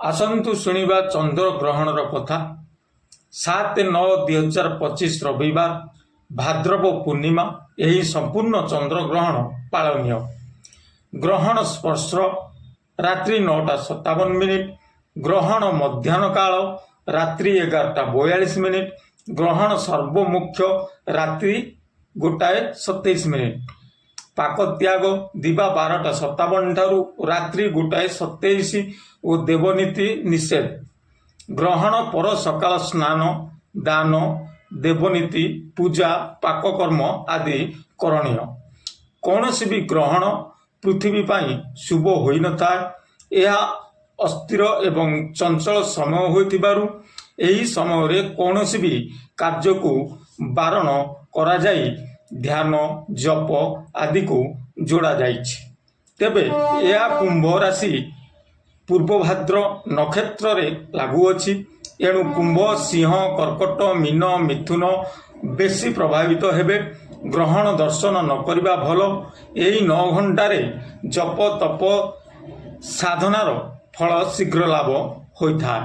आसंतु शुणिबा चंद्र ग्रहणर कथा 7/9/2025 रविवार भाद्रव पूर्णिमा। यही संपूर्ण चंद्र ग्रहण पालनीय। ग्रहण स्पर्श रात्रि 9:57। ग्रहण मध्याह्न काल रात्रि 11:42। ग्रहण सर्वमुख्य रात्रि 1:27। पाक त्याग दिवा 12:57 ठारू रात्रि 1:27 और देवनीति निषेध। ग्रहण पर सकाल स्नान दान देवनीति पूजा पाककर्म आदि करणीय। कौन भी ग्रहण पृथ्वी पाई शुभ होई न थाए। यह अस्थिर एवं चंचल समय होइतिबारु एही समय रे कौनसी भी कार्य को बारण करा जाई ध्यान जप आदि को जोड़ा जाइछि। तेबे यह कुंभ राशि पूर्व भाद्र नक्षत्र रे लागू अछि। एणु कुंभ सिंह कर्कट मीन मिथुन बेसी प्रभावित हेबे। ग्रहण दर्शन न करिबा भल। एही 9 घंटारे जप तप साधनार फल शीघ्र लाभ होइथा।